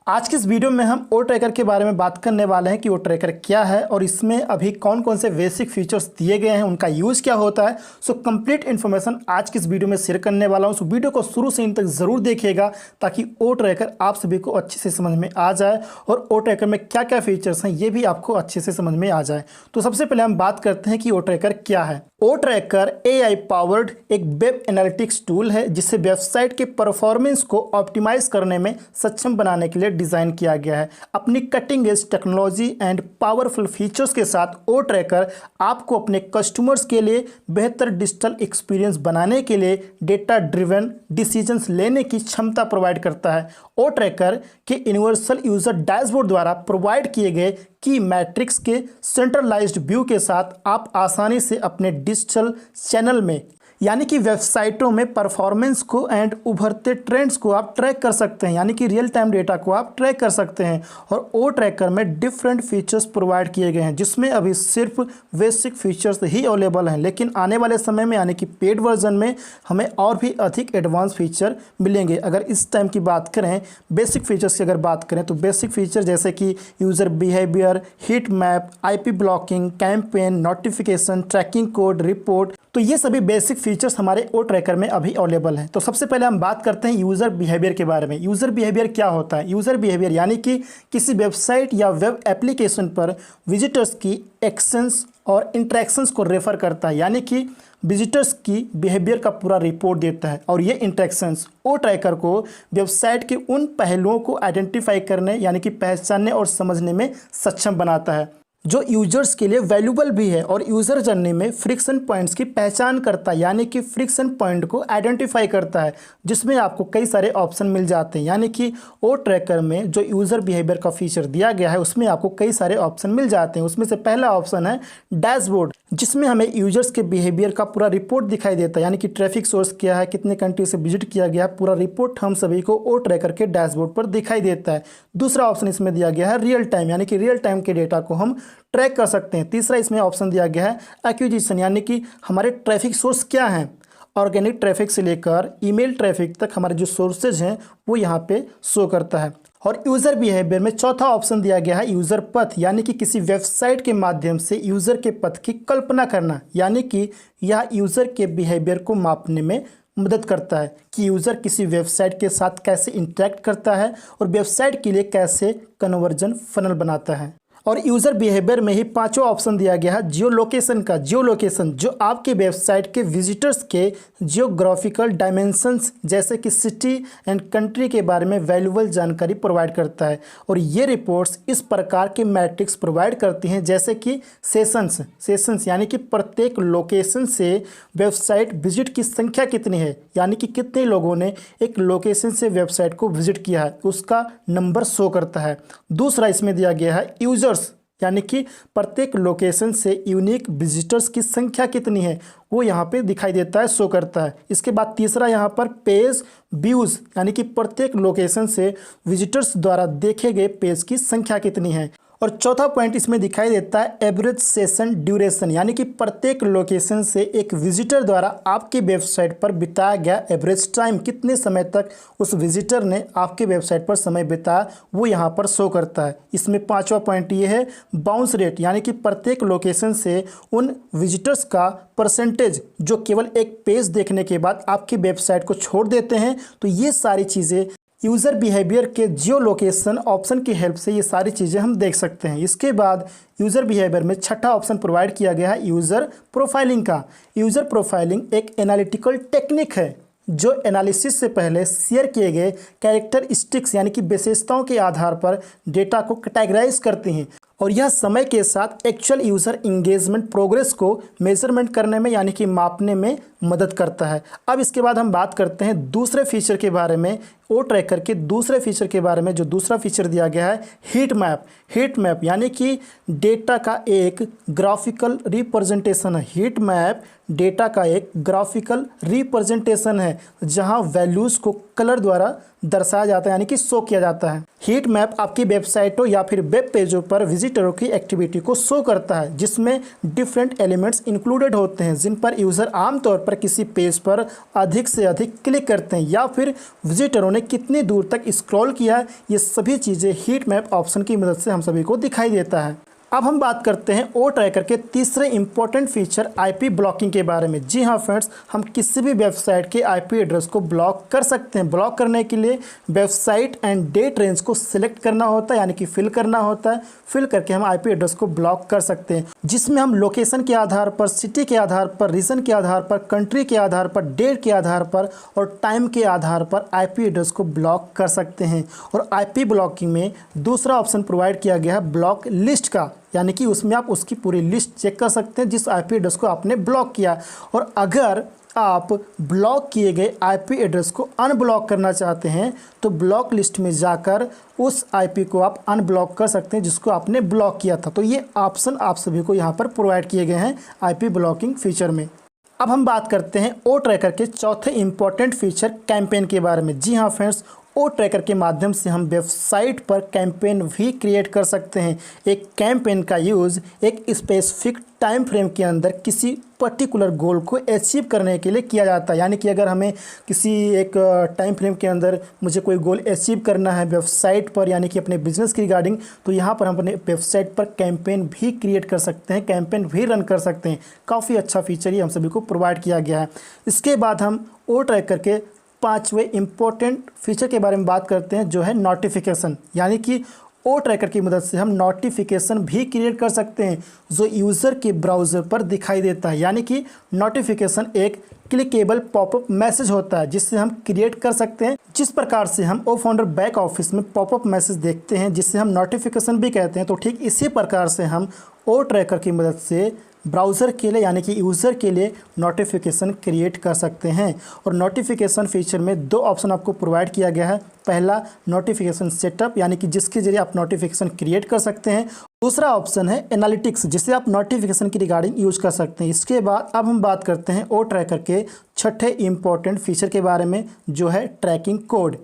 आज की इस वीडियो में हम ओ ट्रैकर के बारे में बात करने वाले हैं कि ओ ट्रैकर क्या है और इसमें अभी कौन कौन से बेसिक फीचर्स दिए गए हैं, उनका यूज़ क्या होता है। सो कंप्लीट इन्फॉर्मेशन आज की इस वीडियो में शेयर करने वाला हूं। सो वीडियो को शुरू से इन तक ज़रूर देखिएगा ताकि ओ ट्रैकर आप सभी को अच्छे से समझ में आ जाए और ओ ट्रैकर में क्या क्या फीचर्स हैं ये भी आपको अच्छे से समझ में आ जाए। तो सबसे पहले हम बात करते हैं कि ओ ट्रैकर क्या है। ओ ट्रैकर AI पावर्ड एक वेब एनालिटिक्स टूल है जिससे वेबसाइट के परफॉर्मेंस को ऑप्टिमाइज करने में सक्षम बनाने के लिए डिज़ाइन किया गया है। अपनी cutting edge technology and powerful features के साथ ओ ट्रैकर आपको अपने कस्टमर्स के लिए बेहतर डिजिटल एक्सपीरियंस बनाने के लिए डेटा ड्रिवन डिसीजंस लेने की क्षमता प्रोवाइड करता है। ओ ट्रैकर के यूनिवर्सल यूजर डैशबोर्ड द्वारा प्रोवाइड किए गए की मैट्रिक्स के सेंट्रलाइज्ड व्यू के साथ आप आसानी से अपने डिजिटल चैनल में यानी कि वेबसाइटों में परफॉर्मेंस को एंड उभरते ट्रेंड्स को आप ट्रैक कर सकते हैं, यानी कि रियल टाइम डेटा को आप ट्रैक कर सकते हैं। और ओ ट्रैकर में डिफरेंट फीचर्स प्रोवाइड किए गए हैं जिसमें अभी सिर्फ बेसिक फीचर्स ही अवेलेबल हैं, लेकिन आने वाले समय में यानी कि पेड वर्जन में हमें और भी अधिक एडवांस फीचर मिलेंगे। अगर इस टाइम की बात करें, बेसिक फीचर्स की अगर बात करें तो बेसिक फीचर जैसे कि user behaviour, heat map, IP blocking, campaign, notification, tracking code, report, तो ये सभी बेसिक फीचर्स हमारे ओ ट्रैकर में अभी अवेलेबल हैं। तो सबसे पहले हम बात करते हैं यूज़र बिहेवियर के बारे में। यूज़र बिहेवियर क्या होता है? यूज़र बिहेवियर यानी कि किसी वेबसाइट या वेब एप्लीकेशन पर विजिटर्स की एक्शंस और इंटरेक्शंस को रेफर करता है, यानी कि विजिटर्स की बिहेवियर का पूरा रिपोर्ट देता है। और ये इंटरेक्शंस ओ ट्रैकर को वेबसाइट के उन पहलुओं को आइडेंटिफाई करने यानी कि पहचानने और समझने में सक्षम बनाता है जो यूजर्स के लिए वैल्यूबल भी है, और यूज़र जर्नी में फ्रिक्शन पॉइंट्स की पहचान करता है, यानी कि फ्रिक्शन पॉइंट को आइडेंटिफाई करता है जिसमें आपको कई सारे ऑप्शन मिल जाते हैं। यानी कि ओ ट्रैकर में जो यूज़र बिहेवियर का फीचर दिया गया है उसमें आपको कई सारे ऑप्शन मिल जाते हैं। उसमें से पहला ऑप्शन है डैशबोर्ड, जिसमें हमें यूजर्स के बिहेवियर का पूरा रिपोर्ट दिखाई देता है, यानी कि ट्रैफिक सोर्स क्या है, कितने कंट्री से विजिट किया गया, पूरा रिपोर्ट हम सभी को ओ ट्रैकर के डैशबोर्ड पर दिखाई देता है। दूसरा ऑप्शन इसमें दिया गया है रियल टाइम, यानी कि रियल टाइम के डेटा को हम ट्रैक कर सकते हैं। तीसरा इसमें ऑप्शन दिया गया है एक्विजिशन, यानी कि हमारे ट्रैफिक सोर्स क्या हैं। ऑर्गेनिक ट्रैफिक से लेकर ईमेल ट्रैफिक तक हमारे जो सोर्सेज हैं वो यहाँ पे शो करता है। और यूज़र बिहेवियर में चौथा ऑप्शन दिया गया है यूज़र पथ, यानी कि किसी वेबसाइट के माध्यम से यूज़र के पथ की कल्पना करना, यानी कि यह यूज़र के बिहेवियर को मापने में मदद करता है कि यूज़र किसी वेबसाइट के साथ कैसे इंटरेक्ट करता है और वेबसाइट के लिए कैसे कन्वर्जन फनल बनाता है। और यूज़र बिहेवियर में ही पांचवा ऑप्शन दिया गया है जियो लोकेशन का। जियो लोकेशन जो आपके वेबसाइट के विजिटर्स के जियोग्राफिकल डायमेंशंस जैसे कि सिटी एंड कंट्री के बारे में वैल्यूबल जानकारी प्रोवाइड करता है। और ये रिपोर्ट्स इस प्रकार के मैट्रिक्स प्रोवाइड करती हैं जैसे कि सेशंस यानी कि प्रत्येक लोकेशन से वेबसाइट विजिट की संख्या कितनी है, यानी कि कितने लोगों ने एक लोकेशन से वेबसाइट को विजिट किया है उसका नंबर शो करता है। दूसरा इसमें दिया गया है यूजर्स, यानी कि प्रत्येक लोकेशन से यूनिक विजिटर्स की संख्या कितनी है वो यहाँ पे दिखाई देता है, शो करता है। इसके बाद तीसरा यहाँ पर पेज व्यूज़, यानी कि प्रत्येक लोकेशन से विजिटर्स द्वारा देखे गए पेज की संख्या कितनी है। और चौथा पॉइंट इसमें दिखाई देता है एवरेज सेशन ड्यूरेशन, यानी कि प्रत्येक लोकेशन से एक विजिटर द्वारा आपकी वेबसाइट पर बिताया गया एवरेज टाइम, कितने समय तक उस विजिटर ने आपके वेबसाइट पर समय बिताया वो यहाँ पर शो करता है। इसमें पांचवा पॉइंट ये है बाउंस रेट, यानी कि प्रत्येक लोकेशन से उन विजिटर्स का परसेंटेज जो केवल एक पेज देखने के बाद आपकी वेबसाइट को छोड़ देते हैं। तो ये सारी चीज़ें यूज़र बिहेवियर के जियो लोकेशन ऑप्शन की हेल्प से ये सारी चीज़ें हम देख सकते हैं। इसके बाद यूज़र बिहेवियर में छठा ऑप्शन प्रोवाइड किया गया है यूज़र प्रोफाइलिंग का। यूज़र प्रोफाइलिंग एक एनालिटिकल टेक्निक है जो एनालिसिस से पहले शेयर किए गए कैरेक्टरिस्टिक्स यानी कि विशेषताओं के आधार पर डेटा को कैटेगराइज करती हैं, और यह समय के साथ एक्चुअल यूज़र इंगेजमेंट प्रोग्रेस को मेजरमेंट करने में यानी कि मापने में मदद करता है। अब इसके बाद हम बात करते हैं दूसरे फीचर के बारे में, ओ ट्रैकर के दूसरे फीचर के बारे में। जो दूसरा फीचर दिया गया है हीट मैप यानी कि डेटा का एक ग्राफिकल रिप्रेजेंटेशन है। हीट मैप डेटा का एक ग्राफिकल रिप्रेजेंटेशन है जहां वैल्यूज़ को कलर द्वारा दर्शाया जाता है, यानी कि शो किया जाता है। हीट मैप आपकी वेबसाइटों या फिर वेब पेजों पर विजिटरों की एक्टिविटी को शो करता है जिसमें डिफरेंट एलिमेंट्स इंक्लूडेड होते हैं जिन पर यूज़र आमतौर पर पर किसी पेज पर अधिक से अधिक क्लिक करते हैं या फिर विजिटरों ने कितनी दूर तक स्क्रॉल किया है, ये सभी चीज़ें हीट मैप ऑप्शन की मदद से हम सभी को दिखाई देता है। अब हम बात करते हैं ओ ट्रैकर के तीसरे इंपॉर्टेंट फीचर आईपी ब्लॉकिंग के बारे में। जी हाँ फ्रेंड्स, हम किसी भी वेबसाइट के आईपी एड्रेस को ब्लॉक कर सकते हैं। ब्लॉक करने के लिए वेबसाइट एंड डेट रेंज को सिलेक्ट करना होता है, यानी कि फिल करना होता है। फिल करके हम आईपी एड्रेस को ब्लॉक कर सकते हैं, जिसमें हम लोकेशन के आधार पर, सिटी के आधार पर, रीजन के आधार पर, कंट्री के आधार पर, डेट के आधार पर और टाइम के आधार पर आईपी एड्रेस को ब्लॉक कर सकते हैं। और आईपी ब्लॉकिंग में दूसरा ऑप्शन प्रोवाइड किया गया है ब्लॉक लिस्ट का, यानी कि उसमें आप उसकी पूरी लिस्ट चेक कर सकते हैं जिस आईपी एड्रेस को आपने ब्लॉक किया। और अगर आप ब्लॉक किए गए आईपी एड्रेस को अनब्लॉक करना चाहते हैं तो ब्लॉक लिस्ट में जाकर उस आईपी को आप अनब्लॉक कर सकते हैं जिसको आपने ब्लॉक किया था। तो ये ऑप्शन आप सभी को यहाँ पर प्रोवाइड किए गए हैं आईपी ब्लॉकिंग फीचर में। अब हम बात करते हैं ओ ट्रैकर के चौथे इंपॉर्टेंट फीचर कैंपेन के बारे में। जी हाँ फ्रेंड्स, ओ ट्रैकर के माध्यम से हम वेबसाइट पर कैंपेन भी क्रिएट कर सकते हैं। एक कैंपेन का यूज़ एक स्पेसिफिक टाइम फ्रेम के अंदर किसी पर्टिकुलर गोल को अचीव करने के लिए किया जाता है। यानी कि अगर हमें किसी एक टाइम फ्रेम के अंदर मुझे कोई गोल अचीव करना है वेबसाइट पर, यानी कि अपने बिजनेस की रिगार्डिंग, तो यहाँ पर हम अपने वेबसाइट पर कैंपेन भी क्रिएट कर सकते हैं, कैंपेन भी रन कर सकते हैं। काफ़ी अच्छा फीचर ही हम सभी को प्रोवाइड किया गया है। इसके बाद हम ओ ट्रैकर के पांचवें इंपॉर्टेंट फीचर के बारे में बात करते हैं, जो है नोटिफिकेशन। यानी कि ओ ट्रैकर की मदद से हम नोटिफिकेशन भी क्रिएट कर सकते हैं जो यूज़र के ब्राउज़र पर दिखाई देता है। यानी कि नोटिफिकेशन एक क्लिकेबल पॉपअप मैसेज होता है जिससे हम क्रिएट कर सकते हैं। जिस प्रकार से हम ओ फाउंडर बैक ऑफिस में पॉपअप मैसेज देखते हैं जिससे हम नोटिफिकेशन भी कहते हैं, तो ठीक इसी प्रकार से हम ओ ट्रैकर की मदद से ब्राउज़र के लिए, यानी कि यूज़र के लिए नोटिफिकेशन क्रिएट कर सकते हैं। और नोटिफिकेशन फीचर में दो ऑप्शन आपको प्रोवाइड किया गया है। पहला नोटिफिकेशन सेटअप, यानी कि जिसके जरिए आप नोटिफिकेशन क्रिएट कर सकते हैं। दूसरा ऑप्शन है एनालिटिक्स, जिससे आप नोटिफिकेशन की रिगार्डिंग यूज़ कर सकते हैं। इसके बाद अब हम बात करते हैं ओ ट्रैकर के छठे इंपॉर्टेंट फीचर के बारे में, जो है ट्रैकिंग कोड।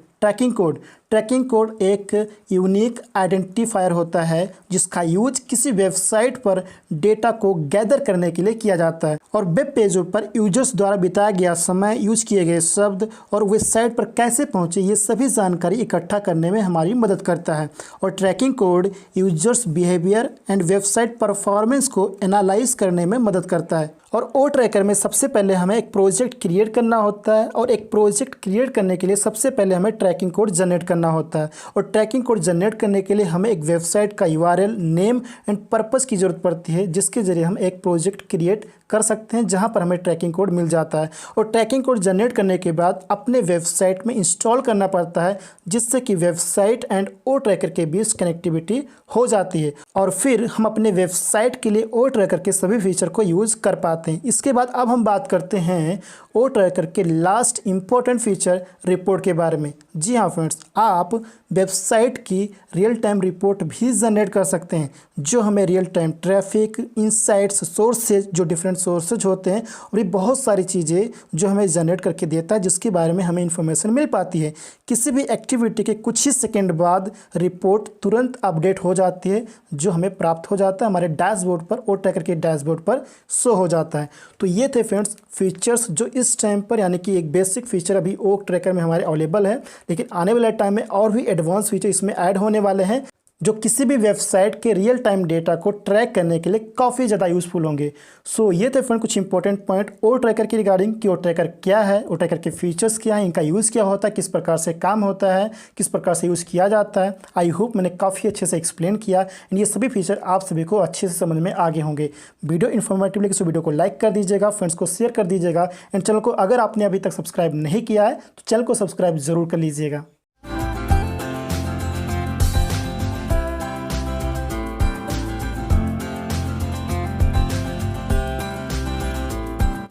ट्रैकिंग कोड एक यूनिक आइडेंटिफायर होता है जिसका यूज किसी वेबसाइट पर डेटा को गैदर करने के लिए किया जाता है और वेब पेजों पर यूजर्स द्वारा बिताया गया समय, यूज किए गए शब्द और वेबसाइट पर कैसे पहुंचे, ये सभी जानकारी इकट्ठा करने में हमारी मदद करता है। और tracking code users behaviour and website performance को एनालाइज करने में मदद करता है। और ओ ट्रैकर में सबसे पहले हमें एक प्रोजेक्ट क्रिएट करना होता है और एक प्रोजेक्ट क्रिएट करने के लिए सबसे पहले हमें ट्रैकिंग कोड जनरेट करना होता है। और ट्रैकिंग कोड जनरेट करने के लिए हमें एक वेबसाइट का यूआरएल, नेम एंड पर्पस की ज़रूरत पड़ती है, जिसके ज़रिए हम एक प्रोजेक्ट क्रिएट कर सकते हैं जहां पर हमें ट्रैकिंग कोड मिल जाता है। और ट्रैकिंग कोड जनरेट करने के बाद अपने वेबसाइट में इंस्टॉल करना पड़ता है, जिससे कि वेबसाइट एंड ओ ट्रैकर के बीच कनेक्टिविटी हो जाती है और फिर हम अपने वेबसाइट के लिए ओ ट्रैकर के सभी फीचर को यूज़ कर पाते हैं। इसके बाद अब हम बात करते हैं ओ ट्रैकर के लास्ट इंपॉर्टेंट फीचर रिपोर्ट के बारे में। जी हाँ फ्रेंड्स, आप वेबसाइट की रियल टाइम रिपोर्ट भी जनरेट कर सकते हैं, जो हमें real time traffic, insights, sources, जो डिफरेंट सोर्सेज होते हैं और ये बहुत सारी चीज़ें जो हमें जनरेट करके देता है, जिसके बारे में हमें इन्फॉर्मेशन मिल पाती है। किसी भी एक्टिविटी के कुछ ही सेकेंड बाद रिपोर्ट तुरंत अपडेट हो जाती है, जो हमें प्राप्त हो जाता है हमारे डैशबोर्ड पर, ओ ट्रैकर के डैशबोर्ड पर शो हो जाता है। तो ये थे फ्रेंड्स फीचर्स जो इस टाइम पर, यानी कि एक बेसिक फीचर अभी ओ ट्रैकर में हमारे अवेलेबल है, लेकिन आने वाले टाइम में और भी एडवांस फीचर इसमें ऐड होने वाले हैं जो किसी भी वेबसाइट के रियल टाइम डेटा को ट्रैक करने के लिए काफ़ी ज़्यादा यूज़फुल होंगे। सो ये थे फ्रेंड कुछ इंपॉर्टेंट पॉइंट ओ ट्रैकर की रिगार्डिंग कि ओ ट्रैकर क्या है, ओ ट्रैकर के फीचर्स क्या हैं, इनका यूज़ क्या होता है, किस प्रकार से काम होता है, किस प्रकार से यूज़ किया जाता है। आई होप मैंने काफ़ी अच्छे से एक्सप्लेन किया एंड ये सभी फीचर आप सभी को अच्छे से समझ में आगे होंगे। वीडियो इन्फॉर्मेटिव लगे तो वीडियो को लाइक कर दीजिएगा, फ्रेंड्स को शेयर कर दीजिएगा एंड चैनल को अगर आपने अभी तक सब्सक्राइब नहीं किया है तो चैनल को सब्सक्राइब ज़रूर कर लीजिएगा।